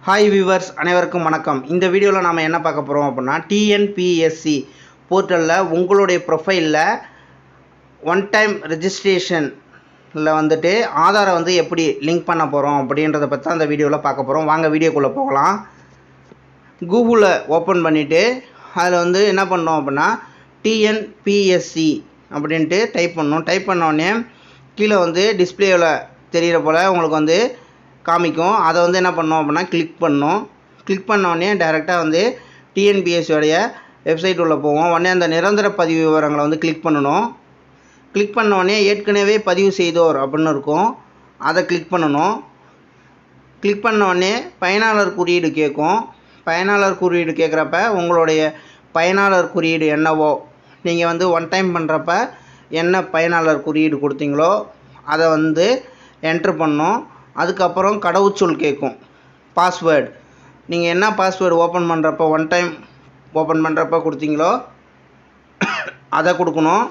Hi viewers, அனைவருக்கும் வணக்கம். இந்த வீடியோவில் நாம் என்ன பார்க்க போகிறோம் அப்படின்னா, டிஎன்பிஎஸ்சி போர்ட்டலில் உங்களுடைய ப்ரொஃபைலில் ஒன் டைம் ரெஜிஸ்ட்ரேஷனில் வந்துட்டு ஆதாரை வந்து எப்படி லிங்க் பண்ண போகிறோம் அப்படின்றத பற்றி தான் அந்த வீடியோவில் பார்க்க போகிறோம். வாங்க வீடியோக்குள்ளே போகலாம். கூகுளில் ஓப்பன் பண்ணிவிட்டு அதில் வந்து என்ன பண்ணோம் அப்படின்னா டிஎன்பிஎஸ்சி அப்படின்ட்டு டைப் பண்ணணும். டைப் பண்ணோடனே கீழே வந்து டிஸ்பிளேவில் தெரிகிற போல் உங்களுக்கு வந்து காமிக்கும். அதை வந்து என்ன பண்ணோம் அப்படின்னா கிளிக் பண்ணோம். கிளிக் பண்ணோடனே டைரெக்டாக வந்து டிஎன்பிஎஸ்சியோடைய வெப்சைட் உள்ளே போவோம். உடனே அந்த நிரந்தர பதிவு விவரங்களை வந்து கிளிக் பண்ணணும். கிளிக் பண்ணோடனே ஏற்கனவே பதிவு செய்தோர் அப்படின்னு இருக்கும், அதை கிளிக் பண்ணணும். கிளிக் பண்ணோடனே பயனாளர் குறியீடு கேட்கும். பயனாளர் குறியீடு கேட்குறப்ப உங்களுடைய பயனாளர் குறியீடு என்னவோ, நீங்கள் வந்து ஒன் டைம் பண்ணுறப்ப என்ன பயனாளர் குறியீடு கொடுத்தீங்களோ அதை வந்து என்ட்ரு பண்ணணும். அதுக்கப்புறம் கடவுச்சொல் கேட்கும், பாஸ்வேர்டு. நீங்கள் என்ன பாஸ்வேர்டு ஓப்பன் பண்ணுறப்ப ஒன் டைம் ஓப்பன் பண்ணுறப்ப கொடுத்தீங்களோ அதை கொடுக்கணும்.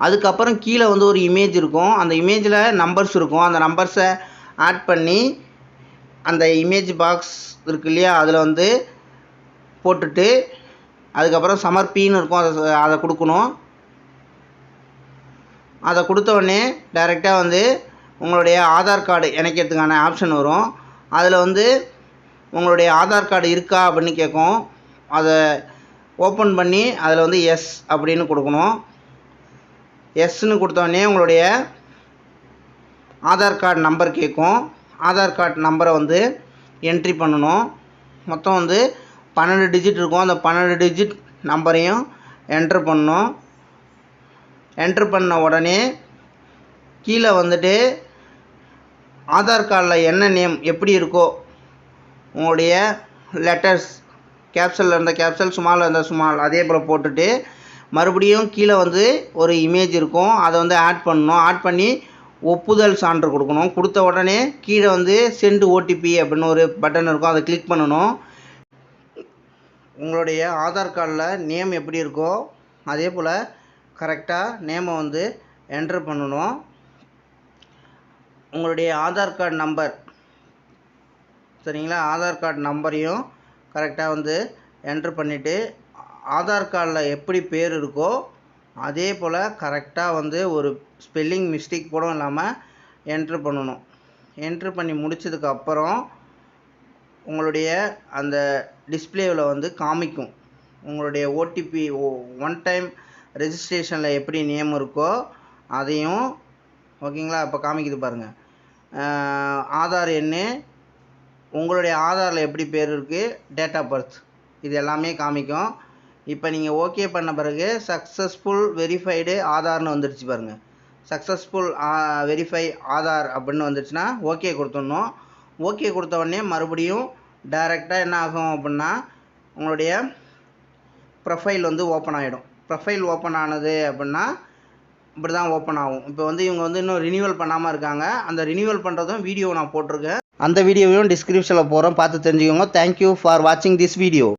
அதுக்கப்புறம் கீழே வந்து ஒரு இமேஜ் இருக்கும். அந்த இமேஜில் நம்பர்ஸ் இருக்கும். அந்த நம்பர்ஸை ஆட் பண்ணி அந்த இமேஜ் பாக்ஸ் இருக்கு இல்லையா, அதில் வந்து போட்டுட்டு அதுக்கப்புறம் சமர்ப்பின்னு இருக்கும், அதை கொடுக்கணும். அதை கொடுத்தோடனே டைரெக்டாக வந்து உங்களுடைய ஆதார் கார்டு இணைக்கிறதுக்கான ஆப்ஷன் வரும். அதில் வந்து உங்களுடைய ஆதார் கார்டு இருக்கா அப்படின்னு கேட்கும். அதை ஓப்பன் பண்ணி அதில் வந்து எஸ் அப்படின்னு கொடுக்கணும். எஸ்ன்னு கொடுத்தோடனே உங்களுடைய ஆதார் கார்டு நம்பர் கேட்கும். ஆதார் கார்டு நம்பரை வந்து என்ட்ரி பண்ணணும். மொத்தம் வந்து 12 டிஜிட் இருக்கும். அந்த 12 டிஜிட் நம்பரையும் என்ட்ரு பண்ணணும். என்ட்ரு பண்ண உடனே கீழே வந்துட்டு ஆதார் கார்டில் என்ன நேம் எப்படி இருக்கோ, உங்களுடைய லெட்டர்ஸ் கேப்சலில் இருந்த கேப்சல், ஸ்மாலில் இருந்த ஸ்மால், அதே போல் போட்டுட்டு மறுபடியும் கீழே வந்து ஒரு இமேஜ் இருக்கும், அதை வந்து ஆட் பண்ணணும். ஆட் பண்ணி ஒப்புதல் சான்று கொடுக்கணும். கொடுத்த உடனே கீழே வந்து சென்ட் ஓடிபி அப்படின்னு ஒரு பட்டன் இருக்கும், அதை கிளிக் பண்ணணும். உங்களுடைய ஆதார் கார்டில் நேம் எப்படி இருக்கோ அதே போல் கரெக்டாக நேமை வந்து என்ட்ரு பண்ணணும். உங்களுடைய ஆதார் கார்டு நம்பர் சரிங்களா, ஆதார் கார்டு நம்பரையும் கரெக்டாக வந்து என்ட்ரு பண்ணிவிட்டு ஆதார் கார்டில் எப்படி பேர் இருக்கோ அதே போல் கரெக்டாக வந்து ஒரு ஸ்பெல்லிங் மிஸ்டேக் கூட இல்லாமல் என்ட்ரு பண்ணணும். என்ட்ரு பண்ணி முடித்ததுக்கப்புறம் உங்களுடைய அந்த டிஸ்பிளேவில் வந்து காமிக்கும் உங்களுடைய ஓடிபி. ஒன் டைம் ரெஜிஸ்ட்ரேஷனில் எப்படி நேம் இருக்கோ அதையும், ஓகேங்களா, இப்போ காமிக்குது பாருங்கள். ஆதார் எண்ணு, உங்களுடைய ஆதாரில் எப்படி பேர் இருக்குது, டேட் ஆஃப் பர்த், இது எல்லாமே காமிக்கும். இப்போ நீங்கள் ஓகே பண்ண பிறகு சக்ஸஸ்ஃபுல் வெரிஃபைடு ஆதார்னு வந்துடுச்சு பாருங்கள். சக்ஸஸ்ஃபுல் வெரிஃபை ஆதார் அப்படின்னு வந்துடுச்சுன்னா ஓகே கொடுத்துடணும். ஓகே கொடுத்த உடனே மறுபடியும் டைரெக்டாக என்ன ஆகும் அப்படின்னா உங்களுடைய ப்ரொஃபைல் வந்து ஓப்பன் ஆகிடும். ப்ரொஃபைல் ஓப்பன் ஆனது அப்படின்னா இப்படி தான் ஓப்பன் ஆகும். இப்போ வந்து இவங்க வந்து இன்னும் ரினியூவல் பண்ணாமல் இருக்காங்க. அந்த ரினியூவல் பண்ணுறதும் வீடியோ நான் போட்டிருக்கேன். அந்த வீடியோவையும் டிஸ்கிரிப்ஷனில் போகிறோம், பார்த்து தெரிஞ்சுக்கோங்க. தேங்க்யூ ஃபார் வாட்சிங் திஸ் வீடியோ.